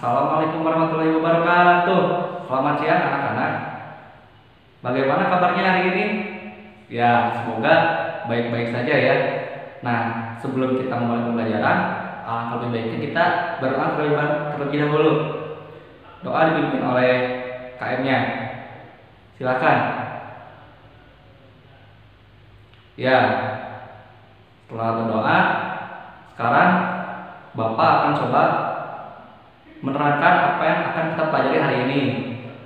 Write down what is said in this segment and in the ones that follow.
Assalamualaikum warahmatullahi wabarakatuh. Selamat siang anak-anak. Bagaimana kabarnya hari ini? Ya, semoga baik-baik saja ya. Nah, sebelum kita mulai pembelajaran, alangkah lebih baiknya kita berdoa terlebih dahulu. Doa dipimpin oleh KM-nya. Silakan. Ya, setelah berdoa, sekarang Bapak akan coba menerangkan apa yang akan kita pelajari hari ini.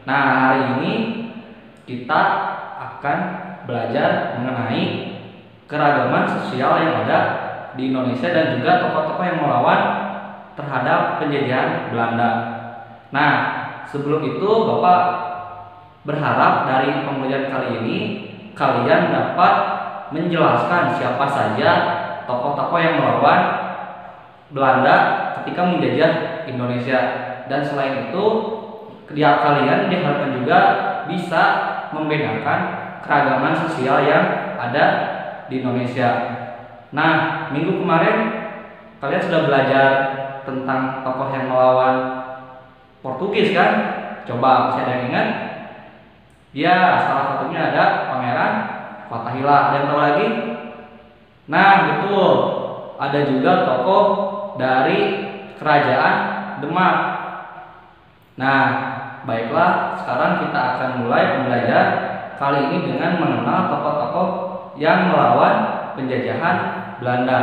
Nah, hari ini kita akan belajar mengenai keragaman sosial yang ada di Indonesia dan juga tokoh-tokoh yang melawan terhadap penjajahan Belanda. Nah, sebelum itu Bapak berharap dari pembelajaran kali ini kalian dapat menjelaskan siapa saja tokoh-tokoh yang melawan Belanda ketika menjajah Indonesia, dan selain itu kalian diharapkan juga bisa membedakan keragaman sosial yang ada di Indonesia. Nah, minggu kemarin kalian sudah belajar tentang tokoh yang melawan Portugis kan? Coba masih ada yang ingat? Ya, salah satunya ada Pangeran Fathahillah. Ada yang tahu lagi? Nah, betul. Ada juga tokoh dari kerajaan Demak. Nah, baiklah, sekarang kita akan mulai pembelajaran kali ini dengan mengenal tokoh-tokoh yang melawan penjajahan Belanda.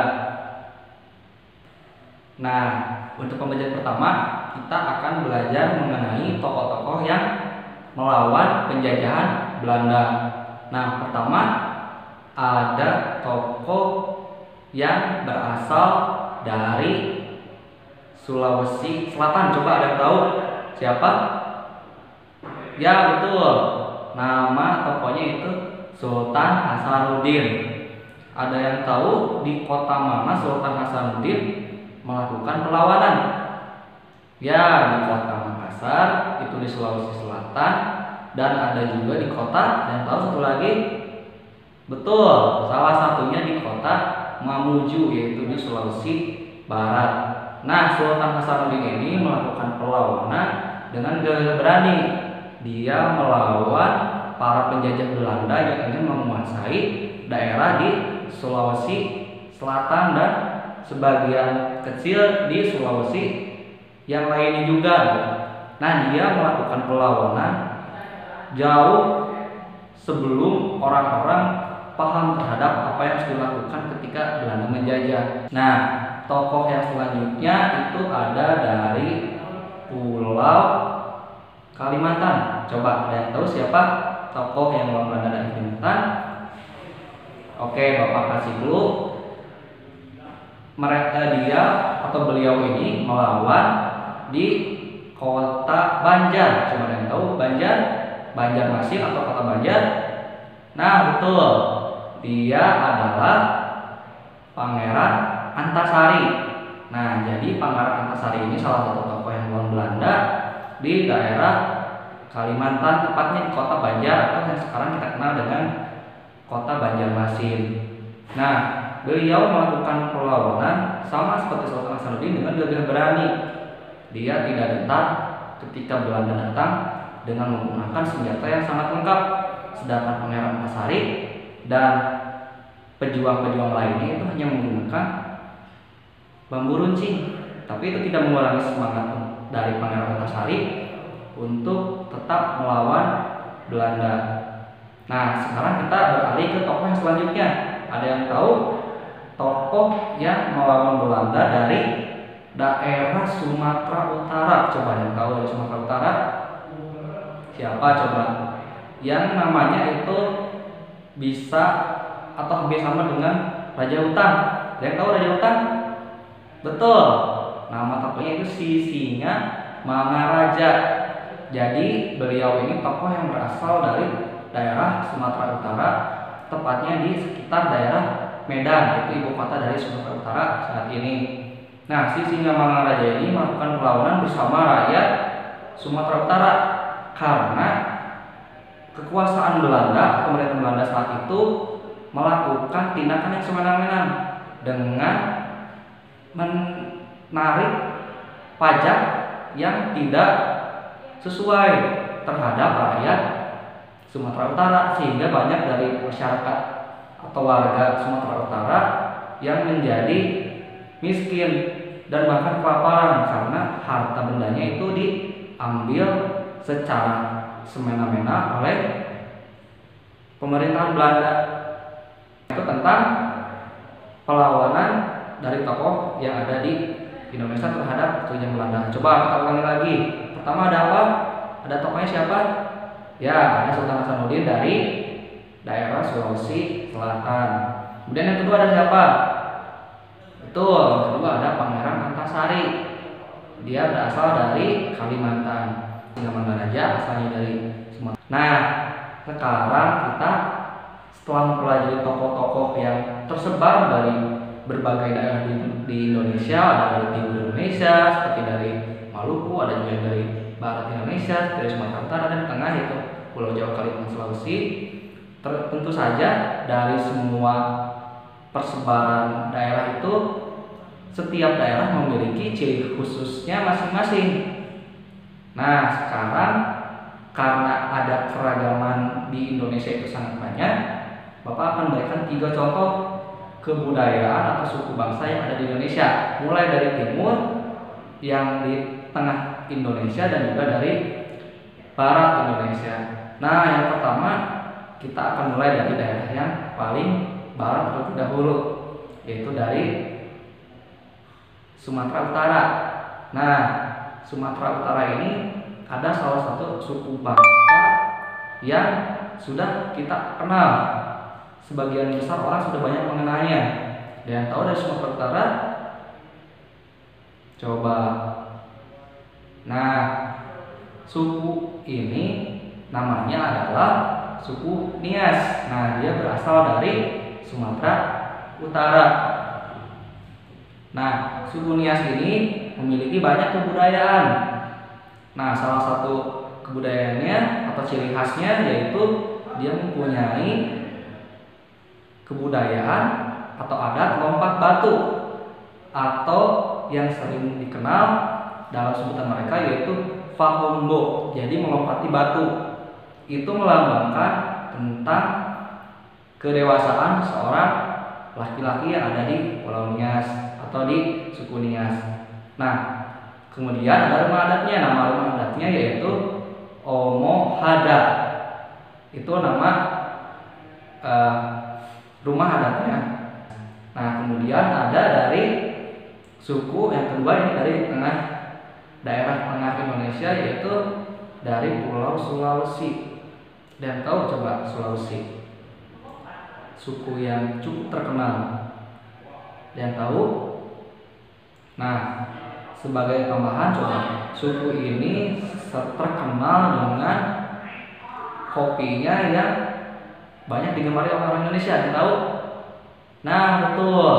Nah, untuk pembelajaran pertama kita akan belajar mengenai tokoh-tokoh yang melawan penjajahan Belanda. Nah, pertama ada tokoh yang berasal dari Sulawesi Selatan. Coba ada yang tahu siapa? Ya, betul. Nama tokohnya itu Sultan Hasanuddin. Ada yang tahu di kota mana Sultan Hasanuddin melakukan perlawanan? Ya, di kota Makassar, itu di Sulawesi Selatan, dan ada juga di kota, yang tahu satu lagi? Betul, salah satunya di kota Mamuju, yaitu di Sulawesi Barat. Nah, Sultan Hasanuddin ini melakukan perlawanan dengan gagah berani. Dia melawan para penjajah Belanda yang ingin menguasai daerah di Sulawesi Selatan dan sebagian kecil di Sulawesi yang lainnya juga. Nah, dia melakukan perlawanan jauh sebelum orang-orang paham terhadap apa yang harus dilakukan ketika Belanda menjajah. Nah, tokoh yang selanjutnya itu ada dari Pulau Kalimantan. Coba ada yang tahu siapa tokoh yang melawan Belanda dari Kalimantan? Oke, Bapak kasih dulu. Dia atau beliau ini melawan di kota Banjar. Coba ada yang tahu Banjar? Banjarmasin atau kota Banjar? Nah, betul. Dia adalah Pangeran Antasari. Nah, jadi Pangeran Antasari ini salah satu tokoh yang melawan Belanda di daerah Kalimantan, tepatnya di kota Banjar atau yang sekarang kita kenal dengan kota Banjarmasin. Nah, beliau melakukan perlawanan sama seperti Sultan Hasanuddin dengan gagah berani. Dia tidak gentar ketika Belanda datang dengan menggunakan senjata yang sangat lengkap. Sedangkan Pangeran Antasari dan pejuang-pejuang lainnya itu hanya menggunakan bambu runcing. Tapi itu tidak mengurangi semangat dari Pangeran Antasari untuk tetap melawan Belanda. Nah, sekarang kita beralih ke tokoh yang selanjutnya. Ada yang tahu tokoh yang melawan Belanda dari daerah Sumatera Utara? Coba yang tahu dari Sumatera Utara? Siapa coba? Yang namanya itu bisa atau hampir sama dengan Raja Hutan. Ada yang tahu Raja Hutan? Betul. Nama tokohnya itu Sisinga Mangaraja. Jadi beliau ini tokoh yang berasal dari daerah Sumatera Utara, tepatnya di sekitar daerah Medan, yaitu ibu kota dari Sumatera Utara saat ini. Nah, Sisinga Mangaraja ini melakukan perlawanan bersama rakyat Sumatera Utara karena kekuasaan Belanda, pemerintah Belanda saat itu melakukan tindakan yang semena-mena dengan menarik pajak yang tidak sesuai terhadap rakyat Sumatera Utara, sehingga banyak dari masyarakat atau warga Sumatera Utara yang menjadi miskin dan bahkan kelaparan karena harta bendanya itu diambil secara semena-mena oleh pemerintahan Belanda. Itu tentang perlawanan dari tokoh yang ada di Indonesia terhadap penjajahan Belanda. Coba kita ulangi lagi. Pertama ada apa? Ada tokohnya siapa? Ya, ada Sultan Hasanuddin dari daerah Sulawesi Selatan. Kemudian yang kedua ada siapa? Betul, yang kedua ada Pangeran Antasari. Dia berasal dari Kalimantan. Raja asalnya dari Sumatera. Nah, sekarang kita setelah mempelajari tokoh-tokoh yang tersebar dari berbagai daerah di Indonesia, ada dari timur Indonesia seperti dari Maluku, ada juga yang dari barat Indonesia dari Sumatera Utara, dan tengah yaitu Pulau Jawa, Kalimantan, Sulawesi. Tentu saja dari semua persebaran daerah itu, setiap daerah memiliki ciri khususnya masing-masing. Nah, sekarang karena ada keragaman di Indonesia itu sangat banyak, Bapak akan berikan 3 contoh kebudayaan atau suku bangsa yang ada di Indonesia, mulai dari timur, yang di tengah Indonesia, dan juga dari barat Indonesia. Nah, yang pertama kita akan mulai dari daerah yang paling barat terlebih dahulu, yaitu dari Sumatera Utara. Nah, Sumatera Utara ini ada salah satu suku bangsa yang sudah kita kenal. Sebagian besar orang sudah banyak mengenalnya. Dan tahu dari Sumatera Utara? Coba. Nah, suku ini namanya adalah suku Nias. Nah, dia berasal dari Sumatera Utara. Nah, suku Nias ini memiliki banyak kebudayaan. Nah, salah satu kebudayaannya atau ciri khasnya yaitu dia mempunyai kebudayaan atau adat lompat batu, atau yang sering dikenal dalam sebutan mereka yaitu Fahombo, jadi melompati batu. Itu melambangkan tentang kedewasaan seorang laki-laki yang ada di Pulau Nias atau di suku Nias. Nah, kemudian ada rumah adatnya. Nama rumah adatnya yaitu Omohada. Itu nama rumah adatnya. Nah, kemudian ada dari suku yang kedua, ini dari daerah tengah Indonesia, yaitu dari Pulau Sulawesi. Dan tahu coba Sulawesi, suku yang cukup terkenal. Dan tahu? Nah, sebagai tambahan, coba suku ini terkenal dengan kopinya yang banyak digemari oleh orang Indonesia. Yang tahu? Nah, betul,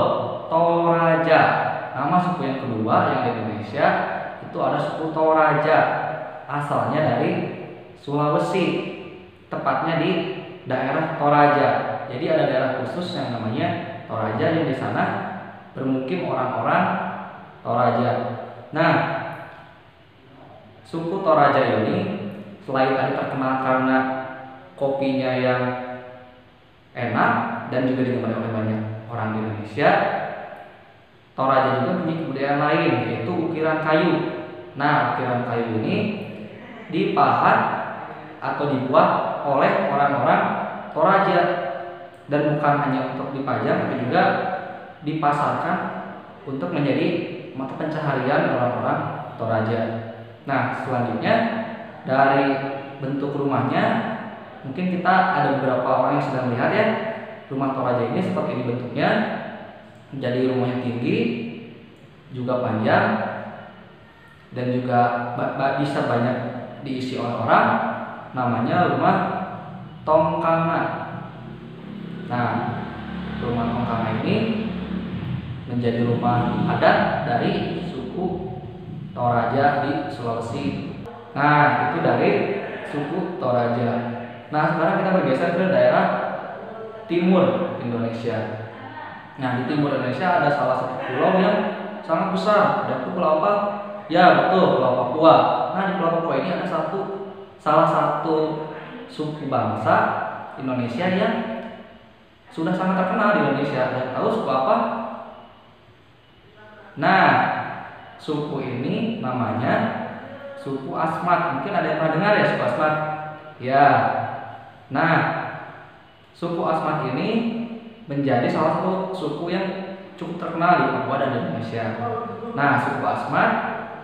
Toraja. Nama suku yang kedua yang di Indonesia itu ada suku Toraja, asalnya dari Sulawesi, tepatnya di daerah Toraja. Jadi ada daerah khusus yang namanya Toraja, yang di sana bermukim orang-orang Toraja. Nah, suku Toraja ini selain tadi terkenal karena kopinya yang enak dan juga digemari oleh banyak orang di Indonesia, Toraja juga punya kebudayaan lain, yaitu ukiran kayu. Nah, ukiran kayu ini dipahat atau dibuat oleh orang-orang Toraja, dan bukan hanya untuk dipajang, tapi juga dipasarkan untuk menjadi mata pencaharian orang-orang Toraja. Nah, selanjutnya dari bentuk rumahnya, mungkin kita ada beberapa orang yang sedang melihat ya, rumah Toraja ini seperti ini bentuknya. Jadi rumahnya tinggi, juga panjang, dan juga bisa banyak diisi oleh orang. Namanya rumah Tongkanga. Nah, rumah Tongkanga ini menjadi rumah adat dari suku Toraja di Sulawesi. Nah, itu dari suku Toraja. Nah, sekarang kita bergeser ke daerah timur Indonesia. Nah, di timur Indonesia ada salah satu pulau yang sangat besar. Ada pulau apa? Ya betul, Pulau Papua. Nah di Pulau Papua ini ada salah satu suku bangsa Indonesia yang sudah sangat terkenal di Indonesia. Dan tahu suku apa? Nah, suku ini namanya suku Asmat. Mungkin ada yang pernah dengar ya suku Asmat? Ya. Nah, suku Asmat ini menjadi salah satu suku yang cukup terkenal di Papua dan di Indonesia. Nah, suku Asmat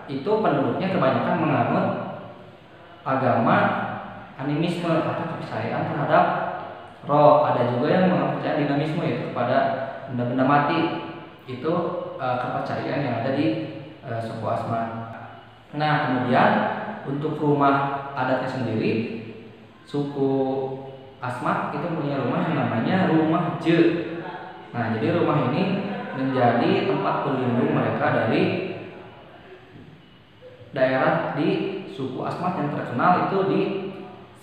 itu penduduknya kebanyakan menganut agama animisme atau kepercayaan terhadap roh. Ada juga yang mempercayai dinamisme, yaitu kepada benda-benda mati. Itu kepercayaan yang ada di suku Asmat. Nah, kemudian untuk rumah adatnya sendiri, suku Asmat itu punya rumah yang namanya rumah Je. Nah, jadi rumah ini menjadi tempat berlindung mereka dari daerah di suku Asmat yang terkenal itu di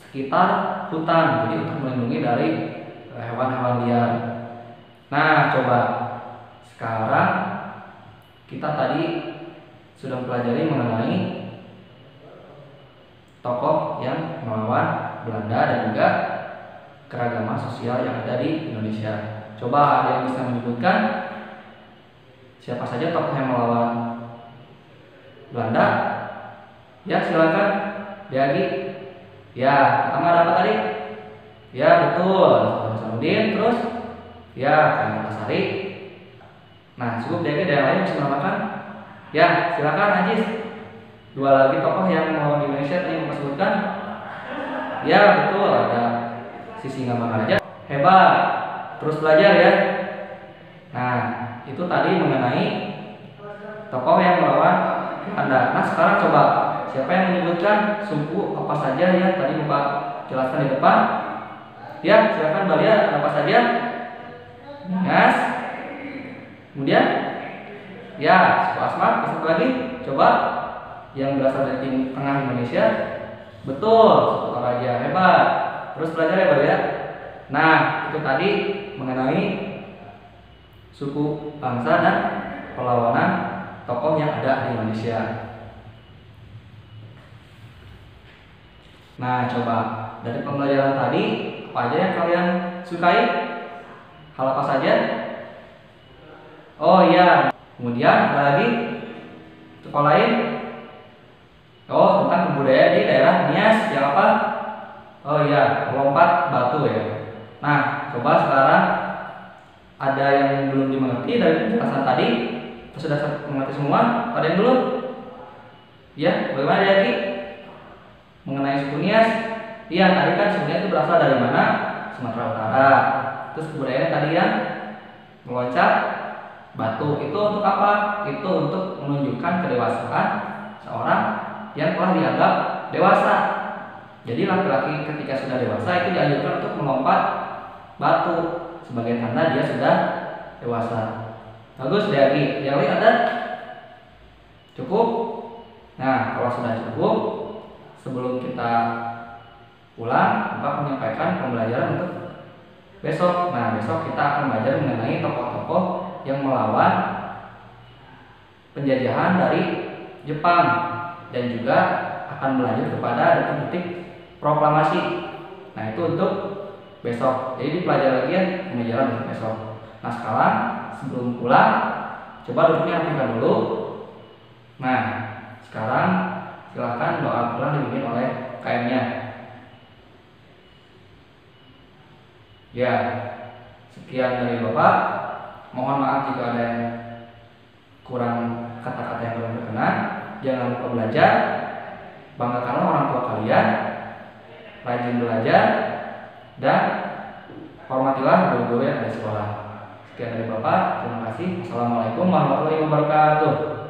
sekitar hutan. Jadi untuk melindungi dari hewan-hewan liar. Nah, coba sekarang kita tadi sudah mempelajari mengenai tokoh yang melawan Belanda dan juga keragaman sosial yang ada di Indonesia. Coba ada yang bisa menyebutkan siapa saja tokoh yang melawan Belanda? Ya, silakan. Diagi. Ya, pertama ada apa tadi? Ya, betul. Hasanuddin, terus ya, Kang Antasari. Nah, cukup Diagi, ada yang lain bisa menambahkan? Ya, silakan Ajis. Dua lagi tokoh yang melawan Indonesia tadi yang Bapak sebutkan. Ya, betul. Ada Sisingamangaraja. Hebat. Terus belajar ya. Nah, itu tadi mengenai tokoh yang melawan Belanda. Nah, sekarang coba siapa yang menyebutkan suku apa saja yang tadi Bapak jelaskan di depan? Ya, silakan Balia, apa saja? Nias. Kemudian ya, suku Asmat. Satu lagi, coba yang berasal dari tengah Indonesia. Betul, suku Toraja. Hebat. Terus belajar ya Balia. Nah, itu tadi mengenai suku bangsa dan perlawanan tokoh yang ada di Indonesia. Nah, coba dari pembelajaran tadi apa aja yang kalian sukai? Hal apa saja? Oh iya, kemudian ada lagi tokoh lain? Oh, tentang kebudayaan di daerah Nias yang apa? Oh iya, lompat batu ya. Nah, coba sekarang ada yang belum dimengerti dari penjelasan tadi? Atau sudah mengerti semua? Ada yang belum? Ya, bagaimana lagi? Mengenai suku Nias? Iya, tadi kan suku Nias itu berasal dari mana? Sumatera Utara. Terus kebudayaannya tadi yang meloncat batu. Itu untuk apa? Itu untuk menunjukkan kedewasaan seorang yang telah dianggap dewasa. Jadi laki-laki ketika sudah dewasa itu dianjurkan untuk melompat batu sebagai tanda dia sudah dewasa. Bagus, Deagi. Yang lain ada? Cukup? Nah, kalau sudah cukup, sebelum kita pulang, Bapak menyampaikan pembelajaran untuk besok. Nah, besok kita akan belajar mengenai tokoh-tokoh yang melawan penjajahan dari Jepang dan juga akan belajar kepada detik-detik proklamasi. Nah, itu untuk besok. Jadi dipelajari lagi ya pembelajaran untuk besok. Nah, sekarang sebelum pulang, coba duduknya rapikan dulu. Nah, sekarang silakan doa pulang dipimpin oleh KM-nya. Ya, sekian dari Bapak. Mohon maaf jika ada yang kurang kata-kata yang kurang berkenan. Jangan lupa belajar. Banggakanlah orang tua kalian. Rajin belajar dan hormatilah guru-guru yang ada di sekolah. Sekian dari Bapak. Terima kasih. Assalamualaikum warahmatullahi wabarakatuh.